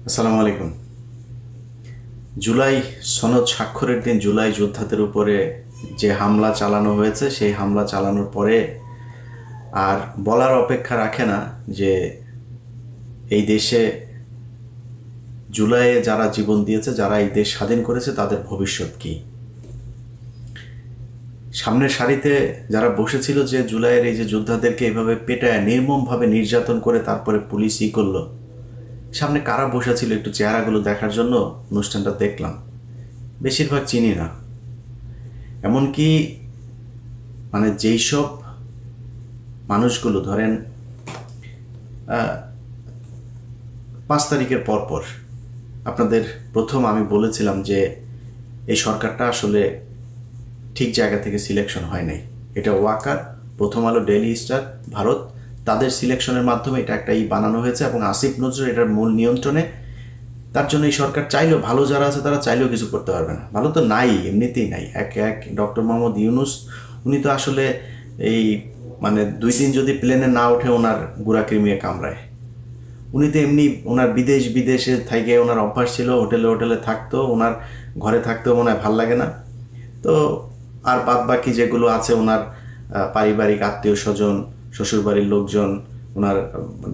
আসসালামু আলাইকুম। জুলাই সনদ স্বাক্ষরের দিন জুলাই যোদ্ধাদের উপরে যে হামলা চালানো হয়েছে, সেই হামলা চালানোর পরে আর বলার অপেক্ষা রাখে না যে এই দেশে জুলাইয়ে যারা জীবন দিয়েছে, যারা এই দেশ স্বাধীন করেছে, তাদের ভবিষ্যৎ কি। সামনের সারিতে যারা বসেছিল যে জুলাইয়ের এই যে যোদ্ধাদেরকে এইভাবে পেটায় নির্মমভাবে নির্যাতন করে তারপরে পুলিশ করলো, সামনে কারা বসেছিল একটু চেহারাগুলো দেখার জন্য অনুষ্ঠানটা দেখলাম। বেশিরভাগ চিনি না। এমনকি যেই সব মানুষগুলো ধরেন 5 তারিখের পরপর আপনাদের প্রথম আমি বলেছিলাম যে এই সরকারটা আসলে ঠিক জায়গা থেকে সিলেকশন হয় নাই। এটা ওয়াকার, প্রথম আলো, ডেইলি স্টার, ভারত, তাদের সিলেকশনের মাধ্যমে এটা একটা বানানো হয়েছে এবং আসিফ নজরুল এটার মূল নিয়ন্ত্রণে। তার জন্য এই সরকার চাইলেও, ভালো যারা আছে তারা চাইলেও কিছু করতে পারবে না। ভালো তো নাই, এমনিতেই নাই। এক ডক্টর মোহাম্মদ ইউনুস, উনি তো আসলে এই 2 দিন যদি প্লেনে না ওঠে ওনার গুড়া কৃমিয়ে কামড়ায়। উনি তো এমনি ওনার বিদেশে থেকে ওনার অভ্যাস ছিল, হোটেলে থাকতো, ওনার ঘরে থাকতেও মনে হয় ভাল লাগে না। তো আর বাদ বাকি যেগুলো আছে ওনার পারিবারিক আত্মীয় স্বজন, শ্বশুরবাড়ির লোকজন, ওনার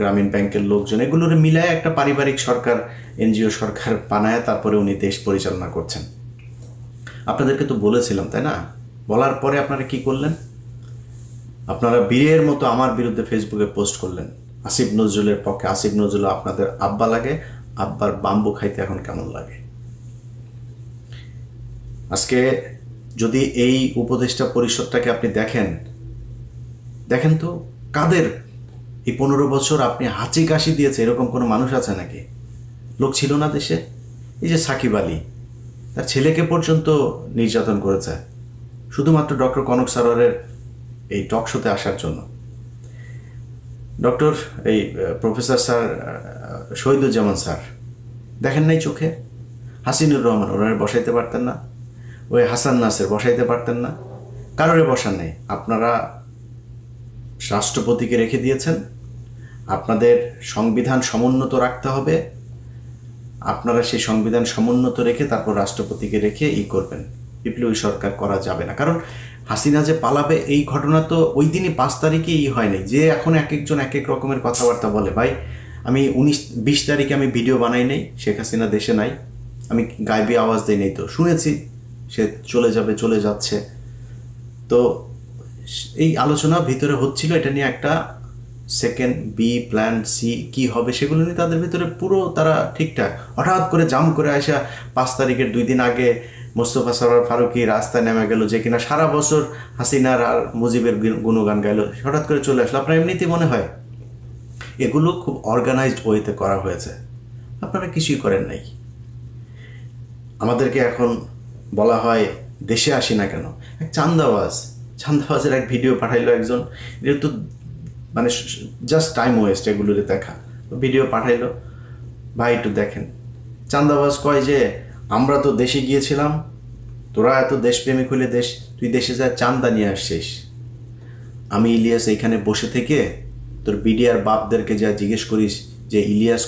গ্রামীণ ব্যাংকের লোকজন, এগুলোর মিলায় একটা পারিবারিক সরকার, এনজিও সরকার বানায় তারপরে উনি দেশ পরিচালনা করছেন। আপনাদেরকে তো বলেছিলাম, তাই না? বলার পরে আপনারা কি করলেন? আপনারা বীরের মতো আমার বিরুদ্ধে ফেসবুকে পোস্ট করলেন আসিফ নজরুলের পক্ষে। আসিফ নজরুল আপনাদের আব্বা লাগে, আব্বার বাম্বু খাইতে এখন কেমন লাগে। আজকে যদি এই উপদেষ্টা পরিষদটাকে আপনি দেখেন তো কাদের এই 15 বছর আপনি হাঁচি কাশি দিয়েছে এরকম কোনো মানুষ আছে নাকি? লোক ছিল না দেশে? এই যে সাকিব আলী, তার ছেলেকে পর্যন্ত নির্যাতন করেছে শুধুমাত্র ডক্টর কনক সারোয়ারের এই টক শোতে আসার জন্য। প্রফেসর স্যার শহীদুজ্জামান স্যার দেখেন নাই চোখে? হাসিনুর রহমান ওনারে বসাইতে পারতেন না? ওই হাসান নাসের বসাইতে পারতেন না? কারোরে বসান নেই। আপনারা রাষ্ট্রপতিকে রেখে দিয়েছেন। আপনাদের সংবিধান সমুন্নত রাখতে হবে। আপনারা সেই সংবিধান সমুন্নত রেখে তারপর রাষ্ট্রপতিকে রেখে করবেন। বিপ্লবী সরকার করা যাবে না। কারণ হাসিনা যে পালাবে এই ঘটনা তো ওই দিনই 5 তারিখে হয় নাই। যে এখন এক একজন এক এক রকমের কথাবার্তা বলে। ভাই, আমি 19-20 তারিখে আমি ভিডিও বানাই নাই, শেখ হাসিনা দেশে নাই, আমি গাইবি আওয়াজ দিই নাই, তো শুনেছি সে চলে যাবে, চলে যাচ্ছে। তো এই আলোচনা ভিতরে হচ্ছিল, এটা নিয়ে একটা সেকেন্ড বি প্ল্যান সি কি হবে সেগুলো নিয়ে তাদের ভিতরে পুরো তারা ঠিকঠাক। হঠাৎ করে জাম করে আসা 5 তারিখের 2 দিন আগে মোস্তফা সরোয়ার ফারুকী রাস্তায় নেমে গেল, যে কিনা সারা বছর হাসিনার আর মুজিবের গুণগান গাইল, হঠাৎ করে চলে আসলো। আপনার এমনিতেই মনে হয় এগুলো খুব অর্গানাইজড ওয়েতে করা হয়েছে। আপনারা কিছুই করেন নাই। আমাদেরকে এখন বলা হয় দেশে আসি না কেন। এক চান্দাবাজের এক ভিডিও পাঠাইলো একজন, এটা তো জাস্ট টাইম ওয়েস্ট এগুলোতে দেখা। ভিডিও পাঠাইলো, ভাই একটু দেখেন। চান্দাবাজ কয় যে আমরা তো দেশে গিয়েছিলাম, তোরা এত দেশপ্রেমিক হলে তুই দেশে যা চান্দা নিয়ে আসছিস। আমি ইলিয়াস এইখানে বসে থেকে তোর বিডিআর বাপদেরকে যা জিজ্ঞেস করিস যে ইলিয়াস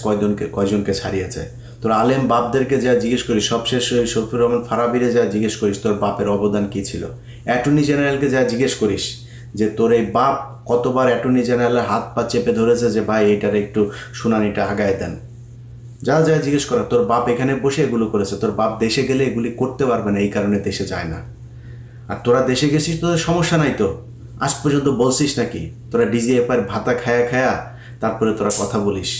কয়জনকে ছাড়িয়েছে, তোর আলেম বাপদেরকে যা জিজ্ঞেস করিস, সবশেষ শফিউর রহমান ফারাবিরে যা জিজ্ঞেস করিস তোর বাপের অবদান কী ছিল, অ্যাটর্নি জেনারেলকে যা জিজ্ঞেস করিস যে তোর এই বাপ কতবার অ্যাটর্নি জেনারেলের হাত পা চেপে ধরেছে যে ভাই এটার একটু শুনানিটা আগায় দেন, যা জিজ্ঞেস করা। তোর বাপ এখানে বসে এগুলো করেছে। তোর বাপ দেশে গেলে এগুলি করতে পারবে না, এই কারণে দেশে যায় না। আর তোরা দেশে গেছিস, তোদের সমস্যা নাই তো? আজ পর্যন্ত বলছিস নাকি তোরা ডিজিএফআই ভাতা খায়া তারপরে তোরা কথা বলিস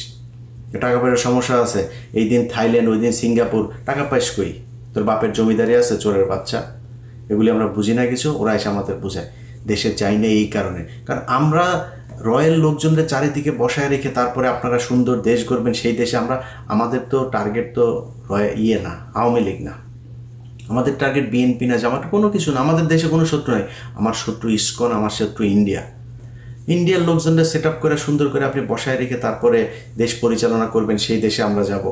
টাকা পয়সার সমস্যা আছে? এই দিন থাইল্যান্ড, ওই দিন সিঙ্গাপুর, টাকা পাইস কই? তোর বাপের জমিদারি আছে, চোরের বাচ্চা। এগুলি আমরা বুঝি না কিছু, ওরা এসে আমাদের বোঝায়। দেশে যাই না এই কারণে, কারণ আমরা রয়্যাল লোকজনদের চারিদিকে বসায় রেখে তারপরে আপনারা সুন্দর দেশ গড়বেন, সেই দেশে আমাদের তো টার্গেট তো না আওয়ামী লীগ না, আমাদের টার্গেট বিএনপি না, জামাত, কোনো কিছু না। আমাদের দেশে কোনো শত্রু নাই। আমার শত্রু ইসকন, আমার শত্রু ইন্ডিয়ার লোকজনদের সেট আপ করে সুন্দর করে আপনি বসায় রেখে তারপরে দেশ পরিচালনা করবেন, সেই দেশে আমরা যাব।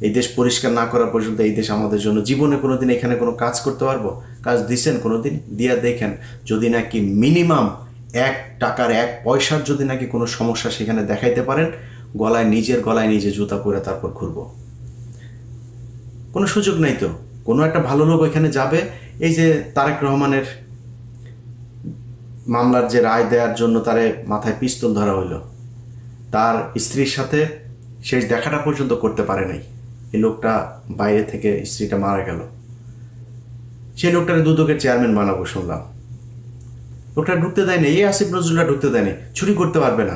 এই দেশ পরিষ্কার না করা পর্যন্ত এই দেশ আমাদের জন্য জীবনে কোনোদিন এখানে কোনো কাজ করতে পারবো? কাজ দিচ্ছেন কোনোদিন? দিয়া দেখেন, যদি নাকি মিনিমাম 1 টাকার 1 পয়সার যদি নাকি কোনো সমস্যা সেখানে দেখাইতে পারেন, নিজের গলায় নিজে জুতা পরে তারপর ঘুরবো। কোনো সুযোগ নেই তো। কোনো একটা ভালো লোক ওইখানে যাবে, এই যে তারেক রহমানের মামলার যে রায় দেওয়ার জন্য তারে মাথায় পিস্তল ধরা হইলো, তার স্ত্রীর সাথে শেষ দেখাটা পর্যন্ত করতে পারে নাই। এই লোকটা বাইরে থেকে, স্ত্রীটা মারা গেল, সেই লোকটাকে দুদকের চেয়ারম্যান বানাবো শুনলাম। লোকটা ঢুকতে দেয়নি, এই আসিফ নজরুলরা ঢুকতে দেয়নি, চুরি করতে পারবে না।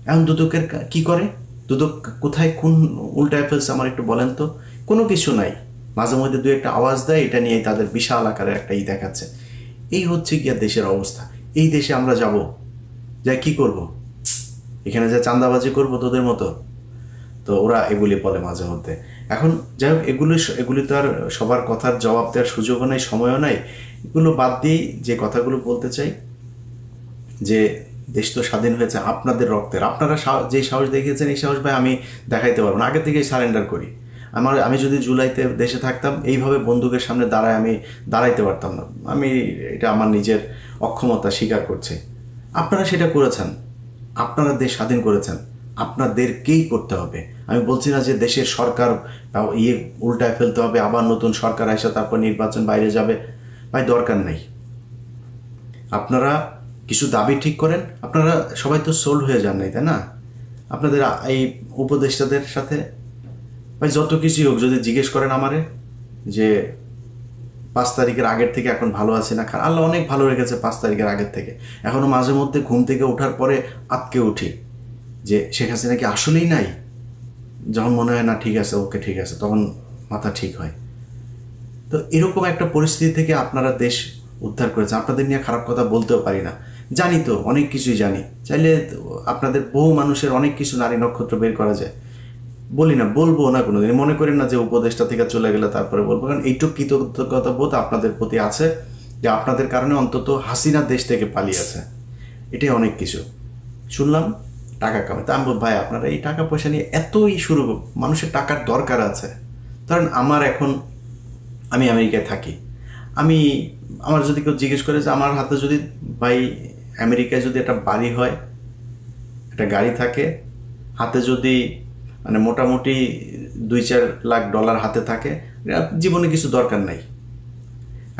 এখন দুদকের কি করে? দুদক কোথায় কোন উল্টায় ফেলছে আমার একটু বলেন তো? কোনো কিছু নাই, মাঝে মধ্যে দু একটা আওয়াজ দেয়, এটা নিয়ে তাদের বিশাল আকারের একটা দেখাচ্ছে। এই হচ্ছে গিয়া দেশের অবস্থা। এই দেশে আমরা যাব, যাই কি করব? এখানে যা চাঁদাবাজি করবো তোদের মতো? তো ওরা এগুলি বলে মাঝে মধ্যে। এখন যাই হোক, এগুলি তো আর সবার কথার জবাব দেওয়ার সুযোগও নাই, সময়ও নাই। এগুলো বাদ দিয়েই যে কথাগুলো বলতে চাই, যে দেশ তো স্বাধীন হয়েছে আপনাদের রক্তের। আপনারা যে সাহস দেখিয়েছেন, এই সাহস ভাই আমি দেখাইতে পারবো না। আগে থেকেই সারেন্ডার করি। আমি যদি জুলাইতে দেশে থাকতাম, এইভাবে বন্দুকের সামনে আমি দাঁড়াইতে পারতাম না। এটা আমার নিজের অক্ষমতা স্বীকার করছি। আপনারা সেটা করেছেন, আপনারা দেশ স্বাধীন করেছেন, আপনাদেরকেই করতে হবে। আমি বলছি না যে দেশের সরকার উল্টায় ফেলতে হবে, আবার নতুন সরকার আসে তারপর নির্বাচন বাইরে যাবে। ভাই দরকার নেই। আপনারা কিছু দাবি ঠিক করেন। আপনারা সবাই তো সোল্ড হয়ে যান নাই, তাই না? আপনাদের এই উপদেষ্টাদের সাথে ভাই যত কিছুই হোক, যদি জিজ্ঞেস করেন আমারে যে 5 তারিখের আগের থেকে এখন ভালো আছি না, আল্লাহ অনেক ভালো রেখেছে 5 তারিখের আগের থেকে। এখনও মাঝে মধ্যে ঘুম থেকে ওঠার পরে আতকে উঠি যে শেখ হাসিনা কি আসলেই নাই। যখন মনে হয় না ঠিক আছে, ওকে ঠিক আছে, তখন মাথা ঠিক হয়। তো এরকম একটা পরিস্থিতি থেকে আপনারা দেশ উদ্ধার করেছেন। আপনাদের নিয়ে খারাপ কথা বলতেও পারি না, জানি তো অনেক কিছুই জানি। চাইলে আপনাদের বহু মানুষের অনেক কিছু নারী নক্ষত্র বের করা যায়, বলি না, বলবো না কোনোদিন। মনে করেন না যে উপদেশটা থেকে চলে গেলে তারপরে বলবো, কারণ এইটুকু কৃতজ্ঞতা বোধ আপনাদের প্রতি আছে যে আপনাদের কারণে অন্তত হাসিনা দেশ থেকে পালিয়েছে। এটাই অনেক কিছু। শুনলাম টাকা কামাই, তা আমি ভাই আপনারা এই টাকা পয়সা নিয়ে এতই শুরু, মানুষের টাকার দরকার আছে। ধরেন আমি আমেরিকায় থাকি, আমার যদি কেউ জিজ্ঞেস করে যে আমার হাতে যদি ভাই আমেরিকায় যদি একটা বাড়ি হয়, একটা গাড়ি থাকে, হাতে যদি মানে মোটামুটি 2-4 লাখ ডলার হাতে থাকে, জীবনে কিছু দরকার নাই।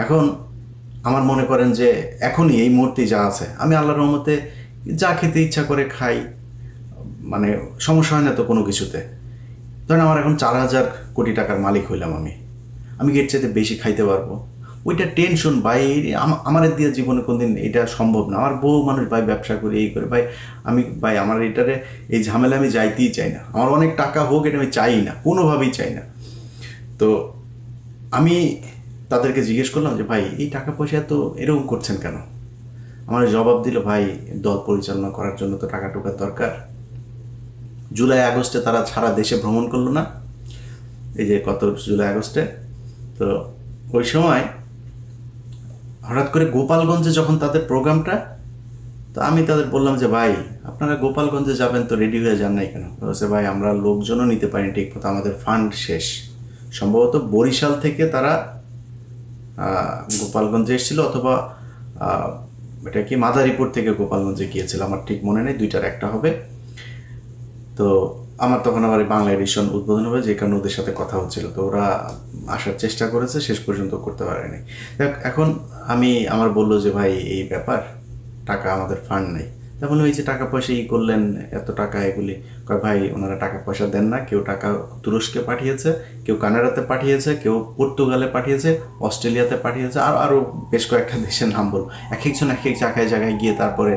এখন আমার মনে করেন যে এখনই এই মুহূর্তেই যা আছে, আমি আল্লাহর রহমতে যা খেতে ইচ্ছা করে খাই, মানে সমস্যা হয় না তো কোনো কিছুতে। ধরেন আমার এখন 4,000 কোটি টাকার মালিক হইলাম, আমি এর চাইতে বেশি খাইতে পারবো। ওইটা টেনশন ভাই, আমার দিয়ে জীবনে কোনদিন এটা সম্ভব না। আমার বহু মানুষ ভাই ব্যবসা করে এই করে, ভাই আমার এটারে এই ঝামেলা আমি যাইতেই চাই না। আমার অনেক টাকা হোক, এটা আমি চাই না, কোনোভাবেই চাই না। তো আমি তাদেরকে জিজ্ঞেস করলাম যে ভাই এই টাকা পয়সা তো এরকম করছেন কেন? আমার জবাব দিল, ভাই দল পরিচালনা করার জন্য তো টাকা টুকার দরকার। জুলাই আগস্টে তারা সারা দেশে ভ্রমণ করলো না, এই যে কত জুলাই আগস্টে, তো ওই সময় হঠাৎ করে গোপালগঞ্জে যখন তাদের প্রোগ্রামটা, তো আমি তাদের বললাম যে ভাই আপনারা গোপালগঞ্জে যাবেন তো রেডি হয়ে যান নাই কেন? বলছে ভাই আমরা লোকজনও নিতে পারিনি ঠিক মতো, আমাদের ফান্ড শেষ। সম্ভবত বরিশাল থেকে তারা গোপালগঞ্জে এসেছিল, অথবা এটা কি মাদারীপুর থেকে গোপালগঞ্জে গিয়েছিল, আমার ঠিক মনে নেই, দুইটার একটা হবে। তো আমার তখন আবার বাংলা এডিশন উদ্বোধন হবে, যে কারণে ওদের সাথে কথা হচ্ছিল। তো ওরা আসার চেষ্টা করেছে, শেষ পর্যন্ত করতে পারেনি। এখন আমার বললো যে ভাই এই ব্যাপার, টাকা আমাদের ফান্ড নেই। তা বললাম এই যে টাকা পয়সা করলেন এত টাকা, এগুলি ভাই ওনারা টাকা পয়সা দেন না। কেউ টাকা তুরস্কে পাঠিয়েছে, কেউ কানাডাতে পাঠিয়েছে, কেউ পর্তুগালে পাঠিয়েছে, অস্ট্রেলিয়াতে পাঠিয়েছে, আরও বেশ কয়েকটা দেশের নাম বলবো। এক একজন এক এক জায়গায় গিয়ে তারপরে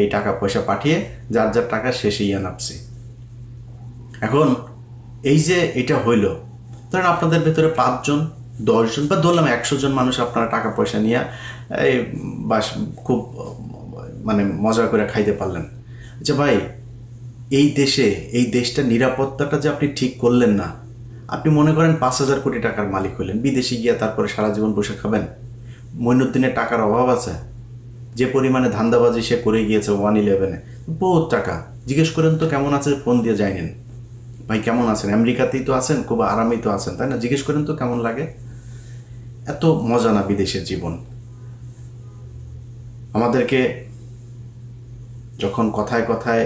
এই টাকা পয়সা পাঠিয়ে যার যার টাকা শেষে নামছে। এখন এই যে এটা হইল, ধরেন আপনাদের ভেতরে 5 জন 10 জন বা ধরলাম 100 জন মানুষ আপনারা টাকা পয়সা নিয়ে এই বাস খুব মানে মজা করে খাইতে পারলেন। আচ্ছা ভাই এই দেশটার নিরাপত্তাটা যে আপনি ঠিক করলেন না, আপনি মনে করেন 5,000 কোটি টাকার মালিক হইলেন, বিদেশে গিয়ে তারপরে সারা জীবন বসে খাবেন? মঈনুদ্দিনের টাকার অভাব আছে? যে পরিমাণে ধান্দাবাজি সে করে গিয়েছে 1/11-এ, বহুত টাকা। জিজ্ঞেস করেন তো কেমন আছে, ফোন দিয়ে যাইনেন ভাই কেমন আছেন, আমেরিকাতেই তো আছেন, খুব আরামেই তো আছেন, তাই না? জিজ্ঞেস করেন তো কেমন লাগে। এত মজা না বিদেশের জীবন। আমাদেরকে যখন কথায় কথায়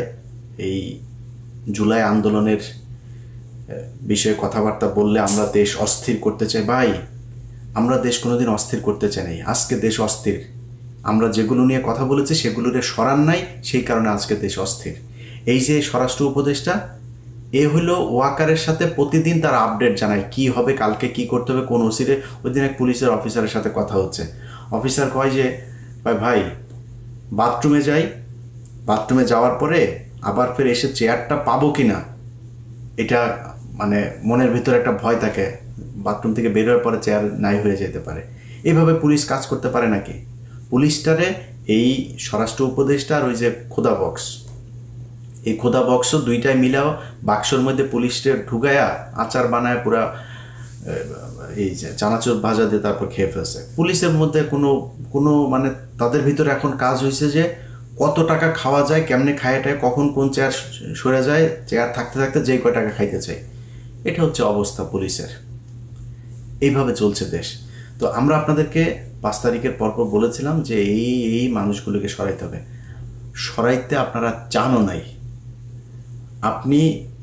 এই জুলাই আন্দোলনের বিষয়ে কথাবার্তা বললে আমরা দেশ অস্থির করতে চাই। ভাই, আমরা দেশ কোনোদিন অস্থির করতে চাই নাই, আজকে দেশ অস্থির। আমরা যেগুলো নিয়ে কথা বলেছি সেগুলোর সরান নাই, সেই কারণে আজকে দেশ অস্থির। এই যে স্বরাষ্ট্র উপদেষ্টা, এ হলো ওয়াকারের সাথে প্রতিদিন তার আপডেট জানায় কি হবে, কালকে কি করতে হবে, কোন ওসিরে। ওই দিন এক পুলিশের অফিসারের সাথে কথা হচ্ছে, অফিসার কয় যে ভাই বাথরুমে যাই, বাথরুমে যাওয়ার পরে আবার ফের এসে চেয়ারটা পাবো কি না, এটা মানে মনের ভিতরে একটা ভয় থাকে, বাথরুম থেকে বের হওয়ার পরে চেয়ার নাই হয়ে যেতে পারে। এইভাবে পুলিশ কাজ করতে পারে নাকি? পুলিশটারে এই স্বরাষ্ট্র উপদেষ্টা আর ওই যে খোদা বক্স, এই খোদা বক্সও দুইটাই মিলাও বাক্সর মধ্যে পুলিশটা ঢুকায়া আচার বানায় পুরা এই যে চানাচুর ভাজা দিয়ে তারপর খেয়ে ফেলছে। পুলিশের মধ্যে কোনো মানে তাদের ভিতরে এখন কাজ হয়েছে যে কত টাকা খাওয়া যায়, কেমনে খায়াটায়, কখন কোন চেয়ার সরে যায়, চেয়ার থাকতে থাকতে যেই কয় টাকা খাইতে চাই। এটা হচ্ছে অবস্থা পুলিশের। এইভাবে চলছে দেশ। তো আমরা আপনাদেরকে 5 তারিখের পরপর বলেছিলাম যে এই মানুষগুলোকে সরাইতে হবে। সরাইতে আপনারা চানও নাই। আপনি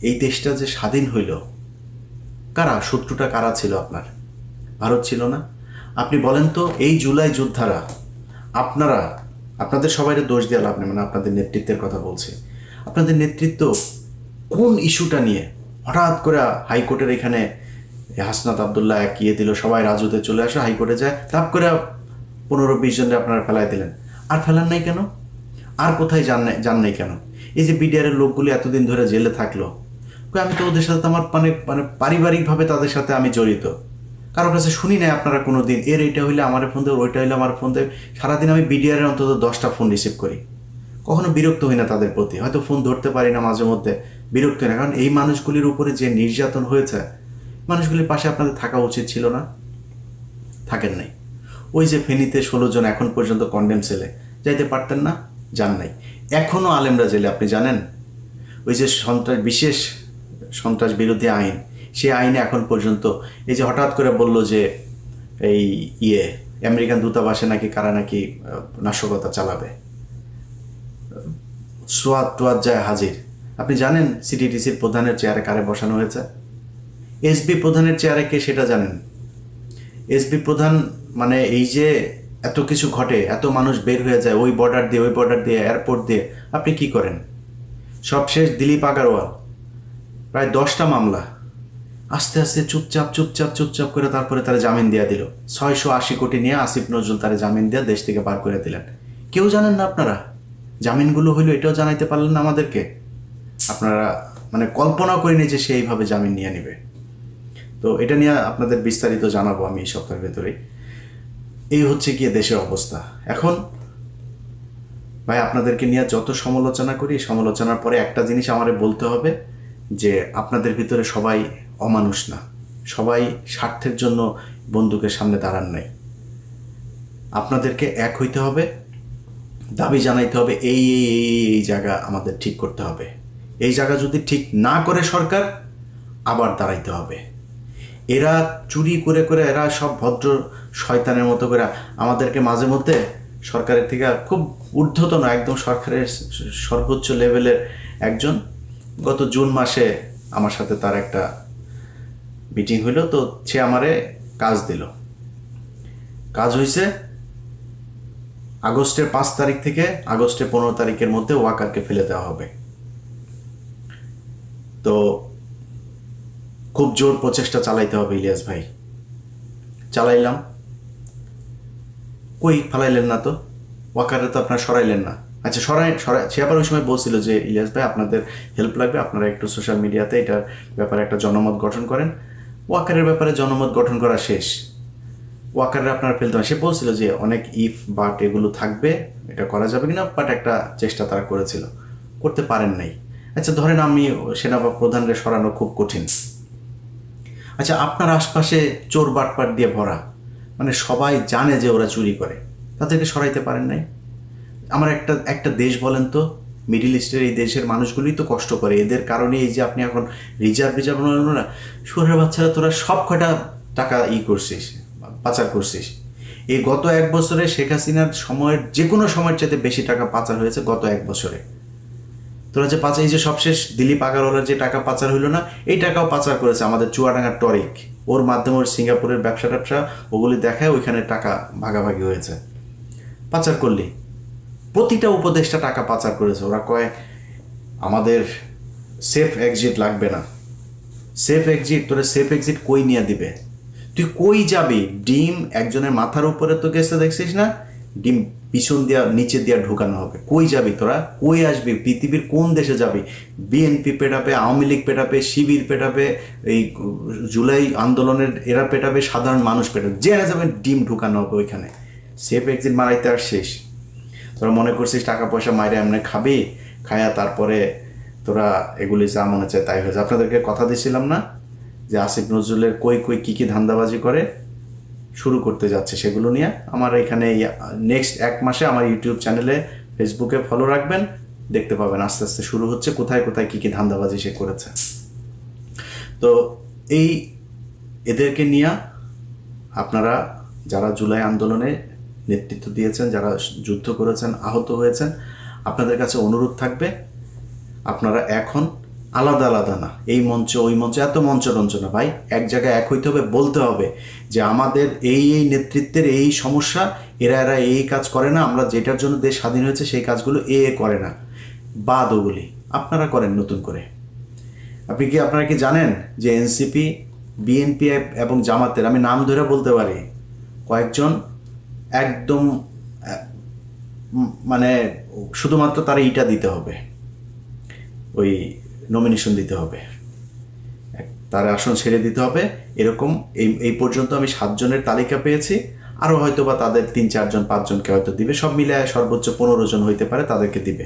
এই দেশটা যে স্বাধীন হইল, কারা শত্রুটা কারা ছিল আপনার? ভারত ছিল না? আপনি বলেন তো, এই জুলাই যোদ্ধারা, আপনাদের সবাইকে দোষ দেওয়া লাভ নেই, মানে আপনাদের নেতৃত্বের কথা বলছি। আপনাদের নেতৃত্ব কোন ইস্যুটা নিয়ে হঠাৎ করে হাইকোর্টের এখানে হাসনাত আবদুল্লাহ একিয়ে দিল, সবাই রাজুতে চলে আসে, হাইকোর্টে যায়, তাপ করে 15-20 জনরে আপনারা ফেলাই দিলেন। আর ফেলান নাই কেন? আর কোথায় যান নাই কেন? এই যে বিডিআরের লোকগুলি এতদিন ধরে জেলে থাকলো, আমি তো ওদের সাথে আমার মানে পারিবারিকভাবে তাদের সাথে আমি জড়িত, কারোর কাছে শুনি নাই আপনারা কোনো দিন এর এইটা হইলে আমার ফোন দেবে, ওইটা হইলে আমার ফোন দেবে। সারাদিন আমি বিডিআরের অন্তত 10টা ফোন রিসিভ করি, কখনো বিরক্ত হই না তাদের প্রতি। হয়তো ফোন ধরতে পারি না মাঝে মধ্যে, বিরক্ত হই না, কারণ এই মানুষগুলির উপরে যে নির্যাতন হয়েছে, মানুষগুলির পাশে আপনাদের থাকা উচিত ছিল না? থাকেন নাই। ওই যে ফেনীতে 16 জন এখন পর্যন্ত কন্ডেম সেলে, যাইতে পারতেন না? যান নাই। এখনও আলেমরা জেলে, আপনি জানেন? ওই যে বিশেষ সন্ত্রাস বিরোধী আইন, সেই আইনে এখন পর্যন্ত এই যে হঠাৎ করে বলল যে এই আমেরিকান দূতাবাসে নাকি কারা নাকি নাশকতা চালাবে, সোয়াদ যায় হাজির। আপনি জানেন সিটিটিসির প্রধানের চেয়ারে কারে বসানো হয়েছে? এসবি প্রধানের চেয়ারে কে সেটা জানেন? এসবি প্রধান মানে এই যে এত কিছু ঘটে, এত মানুষ বের হয়ে যায় ওই বর্ডার দিয়ে এয়ারপোর্ট দিয়ে, আপনি কি করেন? সবশেষ দিলীপ আগারওয়াল প্রায় 10টা মামলা, আস্তে আস্তে চুপচাপ করে তারপরে তারা জামিন দিয়ে দিল। 680 কোটি নিয়ে আসিফ নজরুল তারা জামিন দিয়ে দেশ থেকে বার করে দিলেন। কেউ জানেন না আপনারা জামিনগুলো হইলো, এটাও জানাইতে পারলেন না আমাদেরকে। আপনারা মানে কল্পনাও করিনি যে সে এইভাবে জামিন নিয়ে নেবে। তো এটা নিয়ে আপনাদের বিস্তারিত জানাবো আমি এই সপ্তাহের ভেতরেই। এই হচ্ছে গিয়ে দেশের অবস্থা এখন। ভাই, আপনাদেরকে নিয়ে যত সমালোচনা করি, সমালোচনার পরে একটা জিনিস আমারে বলতে হবে যে আপনাদের ভিতরে সবাই অমানুষ না, সবাই স্বার্থের জন্য বন্দুকের সামনে দাঁড়ান নাই। আপনাদেরকে এক হইতে হবে, দাবি জানাইতে হবে, এই জায়গা আমাদের ঠিক করতে হবে। এই জায়গা যদি ঠিক না করে সরকার, আবার দাঁড়াইতে হবে। এরা চুরি করে এরা সব ভদ্র শয়তানের মতো করে আমাদেরকে মাঝে মধ্যে সরকারের থেকে খুব ঊর্ধ্বতন, একদম সরকারের সর্বোচ্চ লেভেলের একজন, গত জুন মাসে আমার সাথে তার একটা মিটিং হইল, তো সে আমারে কাজ দিল। কাজ হয়েছে আগস্টের 5 তারিখ থেকে আগস্টের 15 তারিখের মধ্যে ওয়াকারকে ফেলে দেওয়া হবে। তো খুব জোর প্রচেষ্টা চালাইতে হবে ইলিয়াস ভাই। চালাইলাম, কই ফালাইলেন না তো, ওয়াকারে তো আপনারা সরাইলেন না। আচ্ছা, সরাই সে আবার ওই সময় বলছিল যে ইলিয়াস ভাই আপনাদের হেল্প লাগবে, আপনারা একটু সোশ্যাল মিডিয়াতে এটার ব্যাপারে একটা জনমত গঠন করেন। ওয়াকারের ব্যাপারে জনমত গঠন করা শেষ, ওয়াকারে আপনারা ফেলতে হবে। সে বলছিল যে অনেক ইফ বাট এগুলো থাকবে, এটা করা যাবে কিনা, বাট একটা চেষ্টা তারা করেছিল, করতে পারেন নাই। আচ্ছা, ধরেন আমি সেনাপ্রধানরে সরানো খুব কঠিন। আচ্ছা, আপনার আশপাশে চোর বাটপাট দিয়ে ভরা, মানে সবাই জানে যে ওরা চুরি করে, তাদেরকে সরাইতে পারেন নাই। আমার একটা দেশ বলেন তো, মিডিল ইস্টের এই দেশের মানুষগুলোই তো কষ্ট করে, এদের কারণে এই যে আপনি এখন রিজার্ভ না, শুয়োরের বাচ্চারা তোরা সব কয়টা টাকা করছিস, পাচার করছিস। এই গত 1 বছরে শেখ হাসিনার সময়ের যে কোনো সময়ের চাইতে বেশি টাকা পাচার হয়েছে গত 1 বছরে। তো তোরা যে পাচার, এই যে সবশেষ দিলীপ আগারওয়ালার যে টাকা পাচার হইলো না, এই টাকাও পাচার করেছে আমাদের চুয়াডাঙ্গার টরিক। ওর মাধ্যমে ওর সিঙ্গাপুরের ব্যবসা ওগুলি দেখায়, ওইখানে টাকা ভাগাভাগি হয়েছে। পাচার করলি, প্রতিটা উপদেষ্টা টাকা পাচার করেছে। ওরা কয় আমাদের সেফ এক্সিট লাগবে না। সেফ এক্সিট, তোরা সেফ এক্সিট কই নিয়ে দিবে? তুই কই যাবি? ডিম একজনের মাথার উপরে তো গেছে, দেখছিস না? ডিম পিছন দিয়া নিচে দিয়া ঢুকানো হবে। কই যাবি তোরা? কই আসবি? পৃথিবীর কোন দেশে যাবি? বিএনপি পেটাবে, আওয়ামী লীগ পেটাবে, শিবির পেটাবে, এই জুলাই আন্দোলনের এরা পেটাবে, সাধারণ মানুষ পেটাবে, জেনে যাবেন ডিম ঢুকানো হবে ওইখানে। সেফ এক্সিট মারাইতে আসছিস? তোরা মনে করছিস টাকা পয়সা মাইরে এমনি খাবি, খায়া তারপরে তোরা এগুলি যা মনে চায় তাই হয়েছে। আপনাদেরকে কথা দিছিলাম না যে আসিফ নজরুলের কই কী ধান্দাবাজি করে শুরু করতে যাচ্ছে, সেগুলো নিয়ে আমার এখানে নেক্সট 1 মাসে আমার ইউটিউব চ্যানেলে, ফেসবুকে ফলো রাখবেন, দেখতে পাবেন আস্তে আস্তে শুরু হচ্ছে কোথায় কী ধান্দাবাজি সে করেছে। তো এই এদেরকে নিয়ে আপনারা যারা জুলাই আন্দোলনে নেতৃত্ব দিয়েছেন, যারা যুদ্ধ করেছেন, আহত হয়েছেন, আপনাদের কাছে অনুরোধ থাকবে আপনারা এখন আলাদা আলাদা না, এই মঞ্চ ওই মঞ্চ, এত মঞ্চ না ভাই, এক জায়গায় এক হইতে হবে, বলতে হবে যে আমাদের এই নেতৃত্বের এই সমস্যা, এরা এই কাজ করে না, আমরা যেটার জন্য দেশ স্বাধীন হয়েছে সেই কাজগুলো করে না, বাদ ওগুলি আপনারা করেন নতুন করে। আপনারা কি জানেন যে এনসিপি, বিএনপি এবং জামাতের, আমি নাম ধরে বলতে পারি, কয়েকজন একদম মানে শুধুমাত্র তারা ইটা দিতে হবে, ওই নমিনেশন দিতে হবে, তার আসন ছেড়ে দিতে হবে, এরকম এই পর্যন্ত আমি 7 জনের তালিকা পেয়েছি। আরও হয়তো বা তাদের 3-4 জন 5 জনকে হয়তো দিবে, সব মিলে সর্বোচ্চ 15 জন হইতে পারে, তাদেরকে দিবে।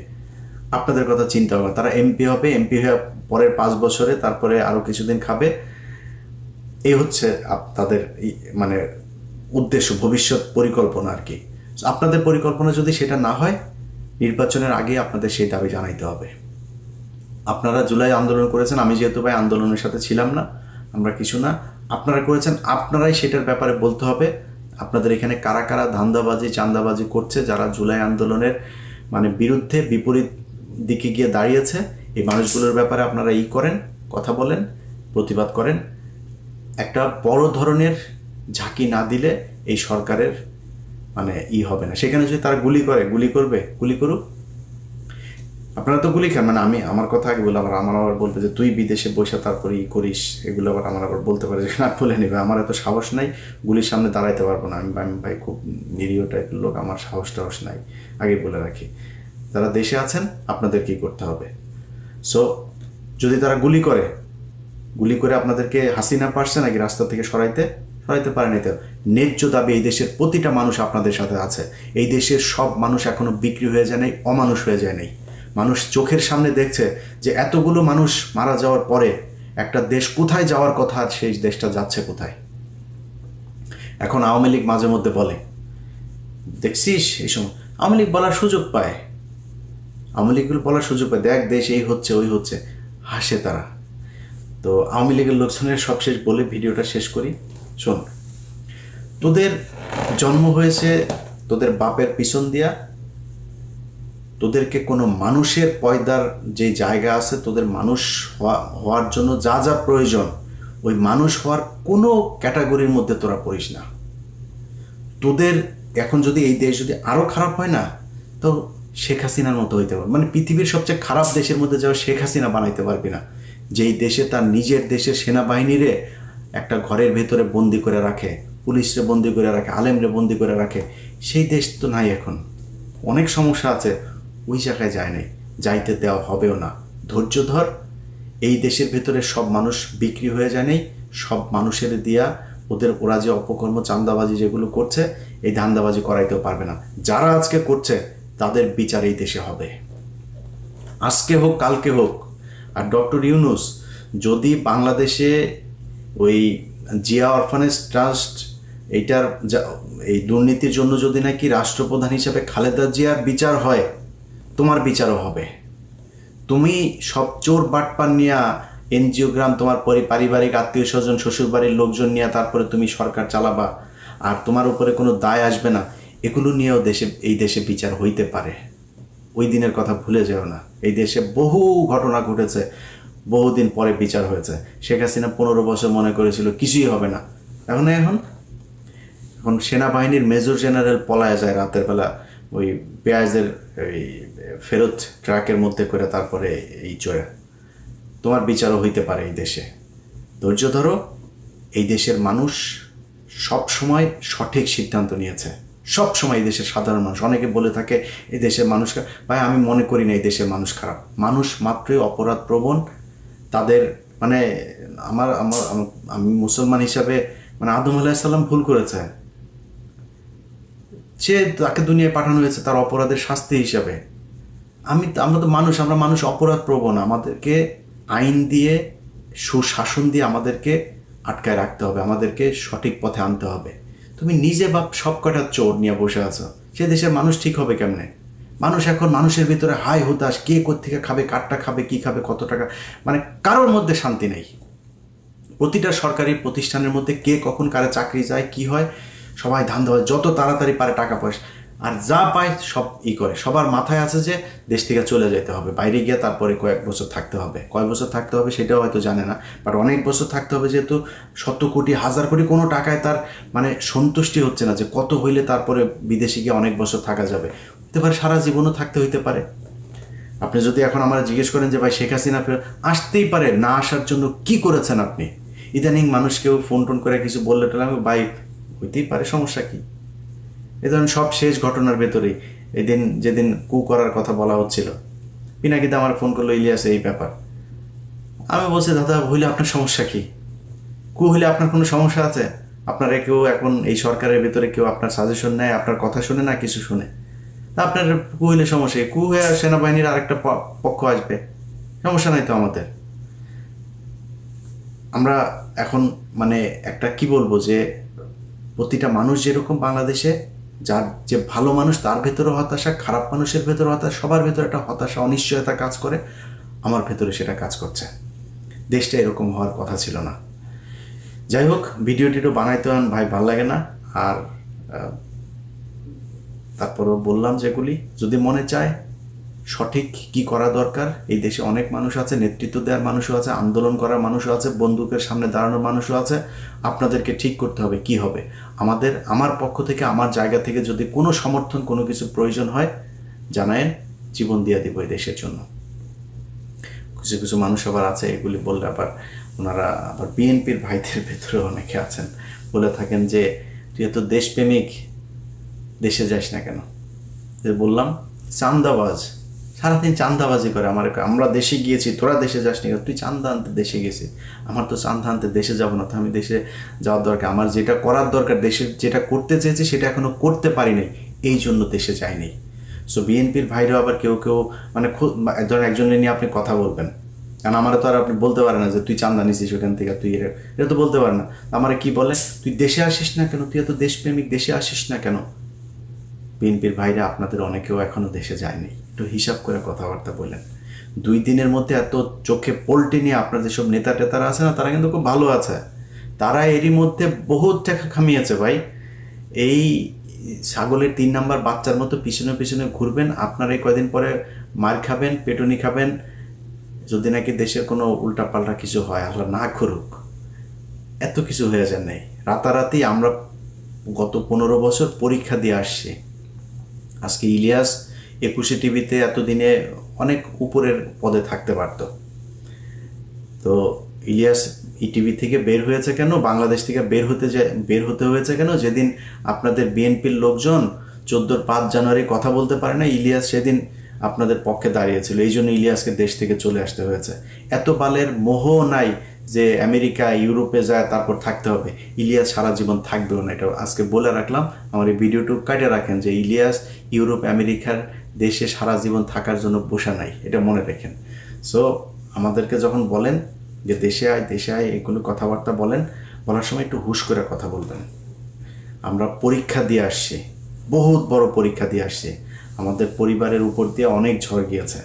আপনাদের কথা চিন্তা হবে, তারা এমপি হবে, এমপি হয়ে পরের 5 বছরে তারপরে আরও কিছুদিন খাবে। এই হচ্ছে তাদের মানে উদ্দেশ্য, ভবিষ্যৎ পরিকল্পনা আর কি। আপনাদের পরিকল্পনা যদি সেটা না হয়, নির্বাচনের আগে আপনাদের সেই দাবি জানাইতে হবে। আপনারা জুলাই আন্দোলন করেছেন, আমি যেহেতু ভাই আন্দোলনের সাথে ছিলাম না, আমরা কিছু না, আপনারা করেছেন, আপনারাই সেটার ব্যাপারে বলতে হবে। আপনাদের এখানে কারা কারা ধান্দাবাজি চান্দাবাজি করছে, যারা জুলাই আন্দোলনের মানে বিরুদ্ধে বিপরীত দিকে গিয়ে দাঁড়িয়েছে, এই মানুষগুলোর ব্যাপারে আপনারা করেন, কথা বলেন, প্রতিবাদ করেন। একটা বড় ধরনের ঝাঁকি না দিলে এই সরকারের মানে হবে না। সেখানে যদি তারা গুলি করবে, গুলি করুক, আপনারা তো গুলি খান, মানে আমি আমার কথা আগে বলে আমার আবার বলবে যে তুই বিদেশে বসে তারপরে করিস, এগুলো আবার আমার আবার বলতে পারে যে না বলে নেবে। আমার এত সাহস নাই, গুলির সামনে দাঁড়াইতে পারবো না, আমি ভাই খুব নিরীহ টাইপের লোক, আমার সাহস নাই, আগে বলে রাখি। যারা দেশে আছেন আপনাদের কি করতে হবে। সো যদি তারা গুলি করে আপনাদেরকে, হাসিনা পারছে নাকি রাস্তা থেকে সরাইতে পারে নাই। তো ন্যায্য দাবি এই দেশের প্রতিটা মানুষ আপনাদের সাথে আছে। এই দেশের সব মানুষ এখনো বিক্রি হয়ে যায় নাই, অমানুষ হয়ে যায় নাই। মানুষ চোখের সামনে দেখছে যে এতগুলো মানুষ মারা যাওয়ার পরে একটা দেশ কোথায় যাওয়ার কথা, আর সেই দেশটা যাচ্ছে কোথায়। এখন আওয়ামী লীগ মাঝে মধ্যে বলে, দেখছিস এই সময় আওয়ামী লীগ বলার সুযোগ পায়, দেখ দেশ এই হচ্ছে ওই হচ্ছে, হাসে তারা। তো আওয়ামী লীগের লোকজনের সবশেষ বলে ভিডিওটা শেষ করি। শোন, তোদের জন্ম হয়েছে তোদের বাপের পিছন দিয়া, তোদেরকে কোনো মানুষের পয়দার যে জায়গা আছে, তোদের মানুষ হওয়ার জন্য যা যা প্রয়োজন, ওই মানুষ হওয়ার কোনো ক্যাটাগরির মধ্যে তোরা পড়িস না। তোদের এখন যদি এই দেশ যদি আরও খারাপ হয় না, তো শেখ হাসিনার মতো হইতে পারবে, মানে পৃথিবীর সবচেয়ে খারাপ দেশের মধ্যে যাওয়া শেখ হাসিনা বানাইতে পারবি না, যেই দেশে তার নিজের দেশের সেনাবাহিনীরে একটা ঘরের ভেতরে বন্দি করে রাখে, পুলিশরে বন্দি করে রাখে, আলেমরে বন্দি করে রাখে। সেই দেশ তো নাই এখন, অনেক সমস্যা আছে, ওই জায়গায় যায় নাই, যাইতে দেওয়া হবেও না। ধৈর্য ধর। এই দেশের ভেতরে সব মানুষ বিক্রি হয়ে যায় নাই, সব মানুষের দিয়া ওরা যে অপকর্ম চাঁদাবাজি যেগুলো করছে, এই ধান্দাবাজি করাইতেও পারবে না। যারা আজকে করছে তাদের বিচার এই দেশে হবে, আজকে হোক কালকে হোক। আর ডক্টর ইউনূস যদি বাংলাদেশে ওই জিয়া অরফানেজ ট্রাস্ট এইটার এই দুর্নীতির জন্য যদি নাকি রাষ্ট্রপ্রধান হিসেবে খালেদা জিয়ার বিচার হয়, তোমার বিচারও হবে। তুমি সব চোর বাটপার নিয়ে এনজিওগ্রাম, তোমার পারিবারিক আত্মীয় স্বজন, শ্বশুরবাড়ির লোকজন নিয়ে তারপরে তুমি সরকার চালাবা, আর তোমার উপরে কোনো দায় আসবে না, এগুলো নিয়েও এই দেশে বিচার হইতে পারে। ওই দিনের কথা ভুলে যেও না। এই দেশে বহু ঘটনা ঘটেছে, বহুদিন পরে বিচার হয়েছে। শেখ হাসিনা 15 বছর মনে করেছিল কিছুই হবে না, এখন এখন সেনাবাহিনীর মেজর জেনারেল পলায় যায় রাতের বেলা ওই পেঁয়াজের ওই ফেরত ট্রাকের মধ্যে করে, তারপরে এই চড়ে। তোমার বিচারও হইতে পারে এই দেশে, ধৈর্য ধরো। এই দেশের মানুষ সব সময় সঠিক সিদ্ধান্ত নিয়েছে, সব সময় এই দেশের সাধারণ মানুষ। অনেকে বলে থাকে এই দেশের মানুষ, ভাই আমি মনে করি না এই দেশের মানুষ খারাপ। মানুষ মাত্রই অপরাধ প্রবণ। তাদের মানে আমি মুসলমান হিসাবে মানে আদম আলাইহিস সালাম ভুল করেছে, সে তাকে দুনিয়ায় পাঠানো হয়েছে তার অপরাধের শাস্তি হিসাবে। আমরা তো মানুষ, আমরা মানুষ অপরাধ প্রবণ। আমাদেরকে আইন দিয়ে, সুশাসন দিয়ে আমাদেরকে আটকায় রাখতে হবে, আমাদেরকে সঠিক পথে আনতে হবে। তুমি নিজে বাপ সব কটা চোর নিয়ে বসে আছো, সে দেশের মানুষ ঠিক হবে কেমনে? মানুষ এখন মানুষের ভিতরে হাই হুতাশ, কে কোত্থেকে খাবে, কারটা খাবে, কি খাবে, কত টাকা, মানে কারোর মধ্যে শান্তি নেই। প্রতিটা সরকারি প্রতিষ্ঠানের মধ্যে কে কখন কারে চাকরি যায়, কি হয়, সবাই ধান্দা হয়, যত তাড়াতাড়ি পারে টাকা পয়সা, আর যা পায় সব করে। সবার মাথায় আছে যে দেশ থেকে চলে যেতে হবে, বাইরে গিয়ে তারপরে কয়েক বছর থাকতে হবে। কয়েক বছর থাকতে হবে সেটাও হয়তো জানে না, বাট অনেক বছর থাকতে হবে, যেহেতু 100 কোটি 1000 কোটি কোনো টাকায় তার মানে সন্তুষ্টি হচ্ছে না যে কত হইলে তারপরে বিদেশে গিয়ে অনেক বছর থাকা যাবে। হতে পারে সারা জীবনও থাকতে হইতে পারে। আপনি যদি এখন আমরা জিজ্ঞেস করেন যে ভাই শেখ হাসিনা আসতেই পারে, না আসার জন্য কি করেছেন আপনি? ইদানিং মানুষ কেউ ফোন টোন করে কিছু বললে টলে ভাই হইতেই পারে, সমস্যা কি? এ ধরেন সব শেষ ঘটনার ভেতরেই এদিন যেদিন কু করার কথা বলা হচ্ছিল, পিনাকিতে আমার ফোন করলো, ইলিয়াস এই ব্যাপার। আমি বলছি দাদা হইলে আপনার সমস্যা কি? কু হইলে আপনার কোনো সমস্যা আছে? আপনারা কেউ এখন এই সরকারের ভেতরে কেউ আপনার সাজেশন নেয়, আপনার কথা শুনে না, কিছু শুনে? আপনার কু হইলে সমস্যা, কু হয়ে সেনাবাহিনীর আরেকটা পক্ষ আসবে, সমস্যা নাই তো আমাদের। আমরা এখন মানে একটা কি বলবো, যে প্রতিটা মানুষ যেরকম বাংলাদেশে, যার যে ভালো মানুষ তার ভেতরে হতাশা, খারাপ মানুষের ভেতরে হতাশা, সবার ভেতরে একটা হতাশা, অনিশ্চয়তা কাজ করে। আমার ভেতরে সেটা কাজ করছে। দেশটা এরকম হওয়ার কথা ছিল না। যাই হোক, ভিডিওটিও বানাইতে ভাই ভাল লাগে না। আর তারপরও বললাম যেগুলি, যদি মনে চায় সঠিক কি করা দরকার, এই দেশে অনেক মানুষ আছে, নেতৃত্ব দেওয়ার মানুষও আছে, আন্দোলন করার মানুষও আছে, বন্দুকের সামনে দাঁড়ানোর মানুষও আছে। আপনাদেরকে ঠিক করতে হবে কি হবে। আমার পক্ষ থেকে, আমার জায়গা থেকে যদি কোনো সমর্থন, কোনো কিছু প্রয়োজন হয় জানায়েন, জীবন দিয়ে দিব এই দেশের জন্য। কিছু কিছু মানুষ আবার আছে, এগুলি বললে আবার ওনারা আবার বিএনপির ভাইদের ভেতরে অনেকে আছেন, বলে থাকেন যে তুই এত দেশপ্রেমিক, দেশে যাস না কেন? যে বললাম চান্দাবাজ, সারাদিন চান্দাবাজি করে। আমরা দেশে গিয়েছি, তোরা দেশে যাস নি, তুই চান্দা আনতে দেশে গেছিস। আমার তো চান্দা আনতে দেশে যাবো না, তো আমি দেশে যাওয়ার দরকার, আমার যেটা করার দরকার, দেশে যেটা করতে চেয়েছি সেটা এখনো করতে পারি নাই, এই জন্য দেশে যাইনি। সো বিএনপির ভাইরাও আবার কেউ কেউ মানে ধরেন একজনের নিয়ে আপনি কথা বলবেন, কারণ আমার তো আর আপনি বলতে পারেন না যে তুই চান্দা নিছিস ওখান থেকে, তুই এটা তো বলতে পারেন না। আমার কি বলে, তুই দেশে আসিস না কেন, তুই এত দেশপ্রেমিক, দেশে আসিস না কেন? বিএনপির ভাইরা আপনাদের অনেকেও এখনো দেশে যায়নি, একটু হিসাব করে কথাবার্তা বলেন। 2 দিনের মধ্যে এত চোখে পোল্টে নিয়ে আপনার যেসব নেতা টেতারা আছে না, তারা কিন্তু খুব ভালো আছে। তারা এরই মধ্যে বহুত টাকা খামিয়েছে ভাই। এই ছাগলের 3 নাম্বার বাচ্চার মতো পিছনে পিছনে ঘুরবেন, আপনার এই কয়দিন পরে মার খাবেন, পেটুনি খাবেন, যদি নাকি দেশের কোনো উল্টাপাল্টা কিছু হয়, আল্লাহ না করুক। এত কিছু হয়ে যায় নাই রাতারাতি। আমরা গত 15 বছর পরীক্ষা দিয়ে আসছি। আজকে ইলিয়াস 21 টিভিতে এতদিনে অনেক উপরের পদে থাকতে পারত, তো ইলিয়াস টিভি থেকে বের হয়েছে কেন, বাংলাদেশ থেকে বের হতে হয়েছে কেন? যেদিন আপনাদের বিএনপির লোকজন 5 জানুয়ারি কথা বলতে পারে না, ইলিয়াস সেদিন আপনাদের পক্ষে দাঁড়িয়েছিল, এই জন্য ইলিয়াসকে দেশ থেকে চলে আসতে হয়েছে। এত বালের মোহ নাই যে আমেরিকা ইউরোপে যায় তারপর থাকতে হবে। ইলিয়াস সারা জীবন থাকবেও না, এটা আজকে বলে রাখলাম। আমার এই ভিডিওটুকু কাটে রাখেন যে ইলিয়াস ইউরোপ আমেরিকার দেশে সারা জীবন থাকার জন্য বসা নাই, এটা মনে রাখেন। সো আমাদেরকে যখন বলেন যে দেশে আয় এগুলো কথাবার্তা বলার সময় একটু হুশ করে কথা বলবেন। আমরা পরীক্ষা দিয়ে আসছি, বহুত বড় পরীক্ষা দিয়ে আসছি। আমাদের পরিবারের উপর দিয়ে অনেক ঝড় গিয়েছে।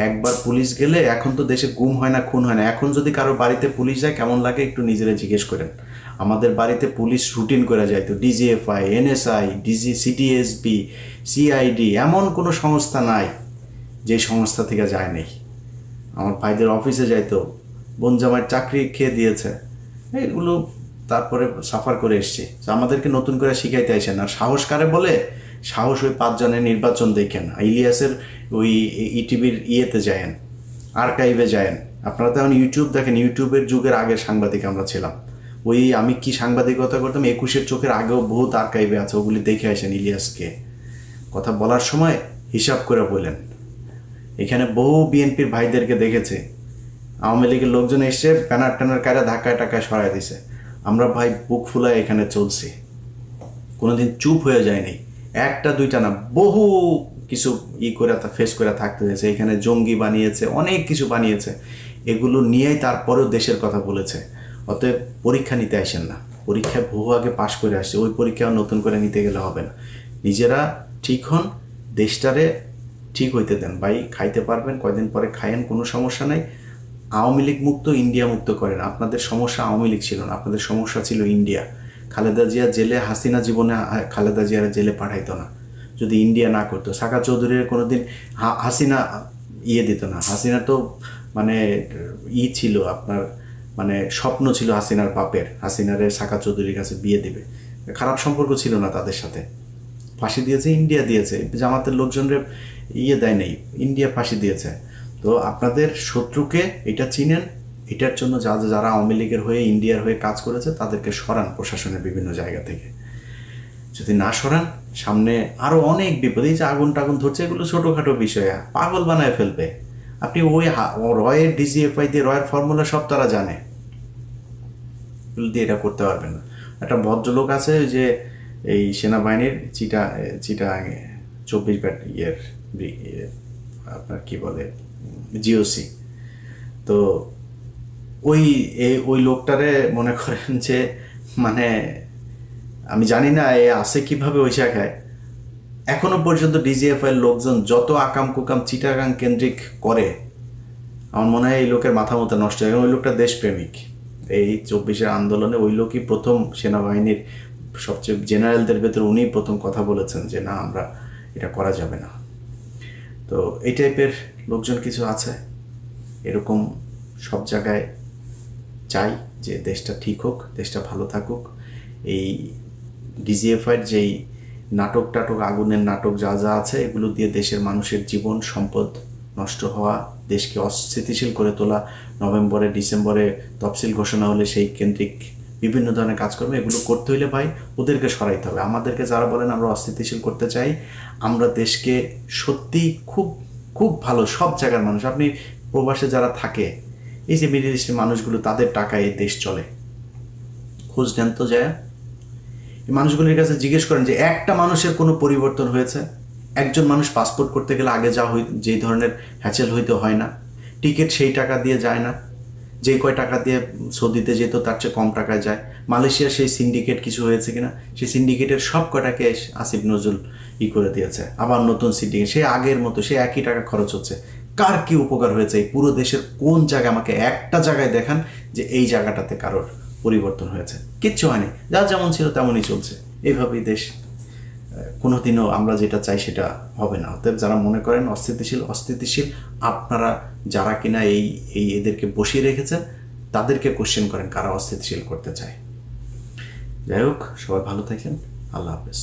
একবার পুলিশ গেলে, এখন তো দেশে গুম হয় না, খুন হয় না। এখন যদি কারো বাড়িতে পুলিশ যায় কেমন লাগে একটু নিজেরা জিজ্ঞেস করেন। আমাদের বাড়িতে পুলিশ রুটিন করে যায়, তো ডিজিএফআই, এনএসআই, সিটিএসবি, সিআইডি, এমন কোনো সংস্থা নাই যে সংস্থা থেকে যায় নেই। আমার ভাইদের অফিসে যাইতো, বোন জামাইয়ের চাকরি খেয়ে দিয়েছে, এগুলো তারপরে সাফার করে এসছি। আমাদেরকে নতুন করে শিখাইতে আসেন। আর সাহস কারে বলে? সাহস ওই 5 জনের নির্বাচন দেখেন, ইলিয়াসের ওই ইটিভির ইয়েতে যায়েন, আর্কাইভে যায়েন। আপনারা তো এখন ইউটিউব দেখেন, ইউটিউবের যুগের আগের সাংবাদিক আমরা ছিলাম। ওই আমি কি সাংবাদিকতা করতাম 21-এর চোখের আগেও বহুত আর্কাইভে আছে, ওগুলি দেখে আসেন। ইলিয়াসকে কথা বলার সময় হিসাব করে বললেন। এখানে বহু বিএনপির ভাইদেরকে দেখেছে, আওয়ামী লীগের লোকজন এসে ব্যানার ট্যানার কায়রা ধাক্কায় টাকায় সরাই দিছে। আমরা ভাই বুক ফুলায় এখানে চলছি, কোনোদিন চুপ হয়ে যায়নি। একটা দুইটা না, বহু কিছু করে ফেস করে থাকতে হয়েছে। এখানে জঙ্গি বানিয়েছে, অনেক কিছু বানিয়েছে, এগুলো নিয়েই তারপরেও দেশের কথা বলেছে। অতএব পরীক্ষা নিতে আসেন না, পরীক্ষায় বহু আগে পাশ করে আসছে, ওই পরীক্ষাও নতুন করে নিতে গেলে হবে না। নিজেরা ঠিক হন, দেশটারে ঠিক হইতে দেন। ভাই খাইতে পারবেন, কয়দিন পরে খায়েন, কোনো সমস্যা নাই। আওয়ামী লীগ মুক্ত ইন্ডিয়া মুক্ত করেন। আপনাদের সমস্যা আওয়ামী লীগ ছিল না, আপনাদের সমস্যা ছিল ইন্ডিয়া। খালেদা জিয়া জেলে, হাসিনা জীবনে খালেদা জিয়ার জেলে পাঠাইতো না যদি ইন্ডিয়া না করতো। সাকা চৌধুরীর কোনোদিন হাসিনা দিত না। হাসিনা তো মানে ছিল আপনার, মানে স্বপ্ন ছিল হাসিনার বাপের, হাসিনারে সাকা চৌধুরীর কাছে বিয়ে দিবে। খারাপ সম্পর্ক ছিল না তাদের সাথে। ফাঁসি দিয়েছে ইন্ডিয়া, দিয়েছে জামাতের লোকজনরে দেয় নেই, ইন্ডিয়া ফাঁসি দিয়েছে। তো আপনাদের শত্রুকে এটা চিনেন, এটার জন্য যারা আওয়ামী লীগের হয়ে ইন্ডিয়ার হয়ে কাজ করেছে তাদেরকে সরান প্রশাসনের বিভিন্ন জায়গা থেকে। যদি না সরান, সামনে আরও অনেক বিপদ। এই যে আগুন টাগুন ধরছে, এগুলো ছোটোখাটো বিষয়, পাগল বানায় ফেলবে। আপনি ওই রয়ের ডিজিএফআই দিয়ে, রয়ের ফর্মুলা সব তারা জানে, এগুলো দিয়ে এটা করতে পারবেন না। একটা ভদ্রলোক আছে যে এই সেনাবাহিনীর চিটাগাঙে 24 ব্যাটালিয়নের আপনার কি বলে জিওসি, তো ওই লোকটারে মনে করেন যে মানে আমি জানি না এ আছে কিভাবে ওই জায়গায়। এখনো পর্যন্ত ডিজিএফআই লোকজন যত আকাম কুকাম চিটাগাং কেন্দ্রিক করে, আমার মনে হয় এই লোকের মাথা মতো নষ্ট হয়। ওই লোকটা দেশপ্রেমিক। এই 24-এর আন্দোলনে ওই লোকই প্রথম সেনাবাহিনীর সবচেয়ে জেনারেলদের ভেতরে উনিই প্রথম কথা বলেছেন যে না, আমরা এটা করা যাবে না। তো এই টাইপের লোকজন কিছু আছে, এরকম সব জায়গায় চাই যে দেশটা ঠিক হোক, দেশটা ভালো থাকুক। এই ডিজিএফআইয়ের যেই নাটক টাটক, আগুনের নাটক যা যা আছে, এগুলো দিয়ে দেশের মানুষের জীবন সম্পদ নষ্ট হওয়া, দেশকে অস্থিতিশীল করে তোলা, নভেম্বরে ডিসেম্বরে তফসিল ঘোষণা হলে সেই কেন্দ্রিক বিভিন্ন ধরনের কাজকর্ম, এগুলো করতে হইলে ভাই ওদেরকে সরাইতে হবে। আমাদেরকে যারা বলেন আমরা অস্থিতিশীল করতে চাই, আমরা দেশকে সত্যি খুব খুব ভালো সব জায়গার মানুষ, আপনি প্রবাসে যারা থাকে, এই যে মিডল ইস্টের মানুষগুলো, তাদের টাকায় এই দেশ চলে, খোঁজ নেন তো যায়। এই মানুষগুলির কাছে জিজ্ঞেস করেন যে একটা মানুষের কোনো পরিবর্তন হয়েছে? একজন মানুষ পাসপোর্ট করতে গেলে আগে যেই ধরনের হ্যাচেল হইতে হয় না, টিকিট সেই টাকা দিয়ে যায় না, যে কয় টাকা দিয়ে সৌদিতে যেত তার চেয়ে কম টাকায় যায়। মালয়েশিয়ার সেই সিন্ডিকেট কিছু হয়েছে কিনা, সেই সিন্ডিকেটের সব কটাকে আসিফ নজরুল করে দিয়েছে, আবার নতুন সিন্ডিকেট, সে আগের মতো, সে একই টাকা খরচ হচ্ছে। কার কি উপকার হয়েছে? এই পুরো দেশের কোন জায়গায়, আমাকে একটা জায়গায় দেখান যে এই জায়গাটাতে কারোর পরিবর্তন হয়েছে? কিচ্ছু হয়নি, যা যেমন ছিল তেমনই চলছে। এইভাবেই দেশ কোনোদিনও আমরা যেটা চাই সেটা হবে না। অতএব যারা মনে করেন অস্থিতিশীল, আপনারা যারা কিনা এদেরকে বসিয়ে রেখেছেন, তাদেরকে কোশ্চেন করেন কারা অস্থিতিশীল করতে চায়। যাই হোক, সবাই ভালো থাকেন, আল্লাহ হাফেজ।